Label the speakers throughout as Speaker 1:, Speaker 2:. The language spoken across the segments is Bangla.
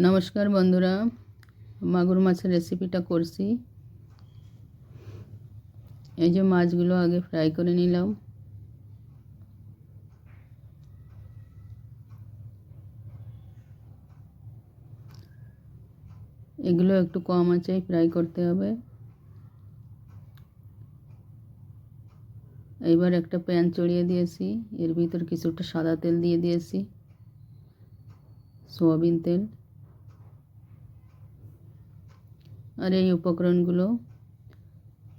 Speaker 1: নমস্কার বন্ধুরা, মাগুর মাছের রেসিপিটা করছি। এই যে মাছগুলো আগে ফ্রাই করে নিলাম। এগুলো একটু কম আঁচেই ফ্রাই করতে হবে। এইবার একটা প্যান চড়িয়ে দিয়েছি, এর ভিতর কিছুটা সাদা তেল দিয়ে দিয়েছি, সয়াবিন তেল। আর এই উপকরণগুলো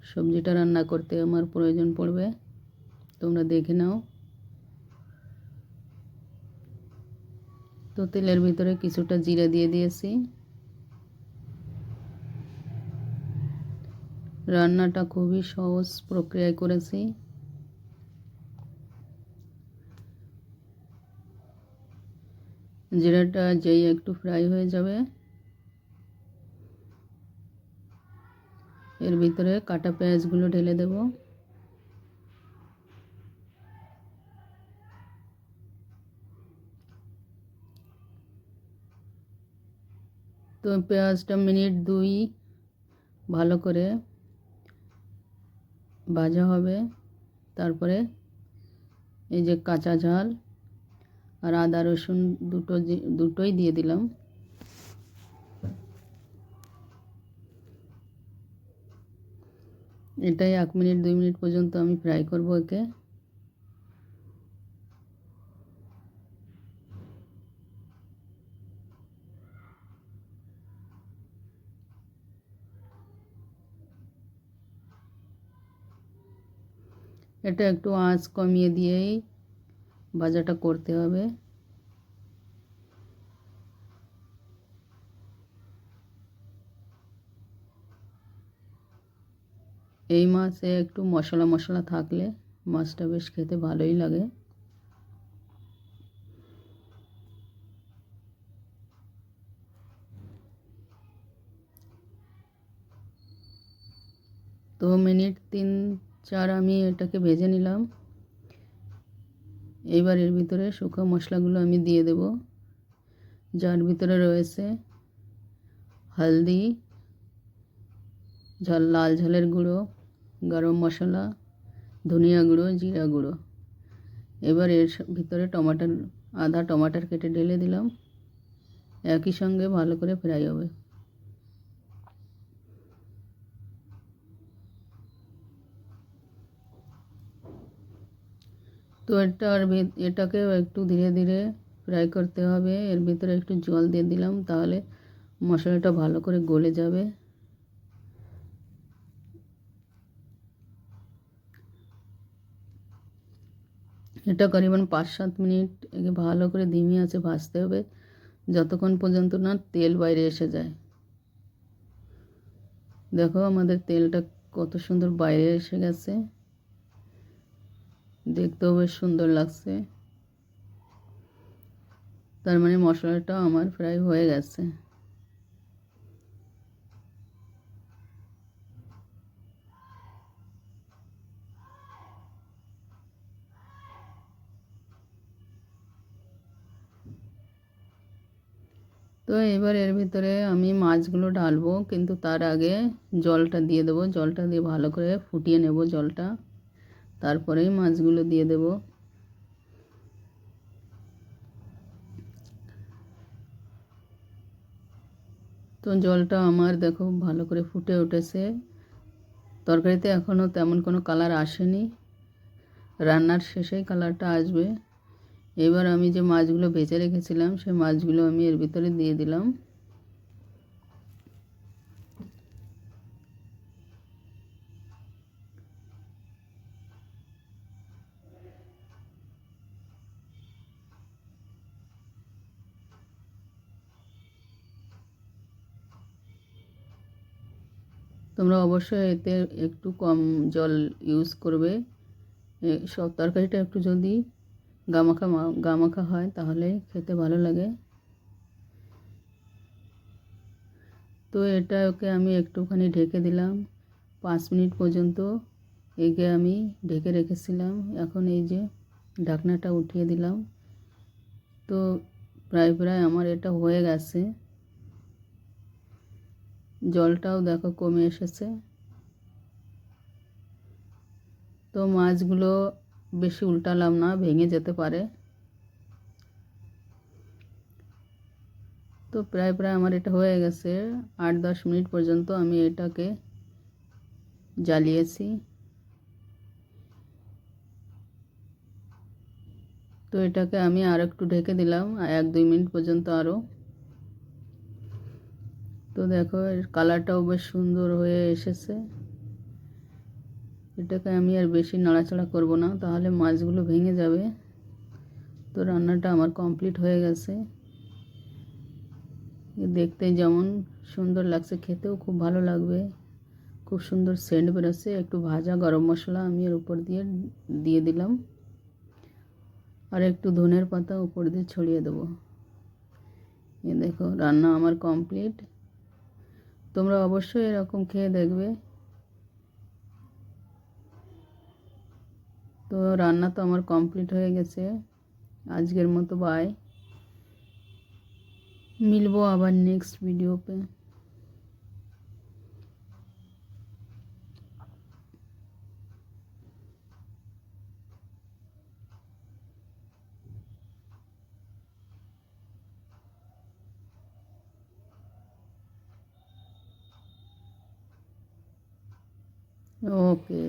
Speaker 1: সবজিটা রান্না করতে আমার প্রয়োজন পড়বে, তোমরা দেখে নাও। তো তেলের ভিতরে কিছুটা জিরা দিয়ে দিয়েছি। রান্নাটা খুবই সহজ প্রক্রিয়ায় করেছি। জিরাটা যেই একটু ফ্রাই হয়ে যাবে, এর ভিতরে কাটা পেঁয়াজগুলো ঢেলে দেব। তো পেঁয়াজটা মিনিট 2 ভালো করে ভাজা হবে। তারপরে এই যে কাঁচা ঝাল আর আদা রসুন দুটোই দিয়ে দিলাম। এটাই 1 মিনিট 2 মিনিট পর্যন্ত আমি ফ্রাই করব একে। এটা একটু আঁচ কমিয়ে দিয়েই ভাজাটা করতে হবে। এই মাছে একটু মশলা মশলা থাকলে মাছটা বেশ খেতে ভালোই লাগে। তো মিনিট 3-4 আমি এটাকে ভেজে নিলাম। এইবার এর ভিতরে শুকনো মশলাগুলো আমি দিয়ে দেব, যার ভিতরে রয়েছে হলদি, লাল ঝালের গুঁড়ো, গরম মশলা, ধনিয়া গুঁড়ো, জিরা গুঁড়ো। এবার এর ভিতরে আধা টমাটার কেটে ঢেলে দিলাম। একই সঙ্গে ভালো করে ফ্রাই হবে। তো এটাকেও একটু ধীরে ধীরে ফ্রাই করতে হবে। এর ভিতরে একটু জল দিয়ে দিলাম, তাহলে মশলাটা ভালো করে গলে যাবে। এটা করিবেন 5-7 মিনিট একে ভালো করে ধিমি আঁচে ভাজতে হবে, যতক্ষণ পর্যন্ত না তেল বাইরে এসে যায়। দেখো আমাদের তেলটা কত সুন্দর বাইরে এসে গেছে, দেখতেও বেশ সুন্দর লাগছে। তার মানে মশলাটা আমার ফ্রাই হয়ে গেছে। তো এবার এর ভিতরে আমি মাছগুলো ঢালবো, কিন্তু তার আগে জলটা দিয়ে দেবো। জলটা দিয়ে ভালো করে ফুটিয়ে নেব জলটা, তারপরেই মাছগুলো দিয়ে দেব। তো জলটা আমার দেখো ভালো করে ফুটে উঠেছে। তরকারিতে এখনও তেমন কোনো কালার আসেনি, রান্নার শেষেই কালারটা আসবে। এবার আমি যে মাছগুলো ভেজে রেখেছিলাম সেই মাছগুলো আমি এর ভিতরে দিয়ে দিলাম। তোমরা অবশ্যই এতে একটু কম জল ইউজ করবে। সব তরকারিটা একটু যদি গামাখা হয় তাহলে খেতে ভালো লাগে। তো এটাকে আমি একটুখানি ঢেকে দিলাম 5 মিনিট পর্যন্ত। একে আমি ঢেকে রেখেছিলাম, এখন এই যে ঢাকনাটা উঠিয়ে দিলাম। তো প্রায় আমার এটা হয়ে গেছে। জলটাও দেখো কমে এসেছে। তো মাছগুলো বেশি উল্টালাম না, ভেঙে যেতে পারে। তো প্রায় আমার এটা হয়ে গেছে। 8-10 মিনিট পর্যন্ত আমি এটাকে জ্বালিয়েছি। তো এটাকে আমি আর একটু ঢেকে দিলাম 1-2 মিনিট পর্যন্ত আরও। তো দেখো এর কালারটাও বেশ সুন্দর হয়ে এসেছে। এটাকে আমি আর বেশি নাড়াচাড়া করব না, তাহলে মাছগুলো ভেঙে যাবে। তো রান্নাটা আমার কমপ্লিট হয়ে গেছে। দেখতে যেমন সুন্দর লাগছে, খেতেও খুব ভালো লাগবে। খুব সুন্দর সেন্ট বেরোচ্ছে। একটু ভাজা গরম মশলা আমি এর উপর দিয়ে দিলাম, আর একটু ধনের পাতা উপর দিয়ে ছড়িয়ে দেবো। এ দেখো রান্না আমার কমপ্লিট। তোমরা অবশ্যই এরকম খেয়ে দেখবে। তো রান্না তো আমার কমপ্লিট হয়ে গেছে। আজকের মতো বাই, মিলবো আবার নেক্সট ভিডিওতে। ওকে।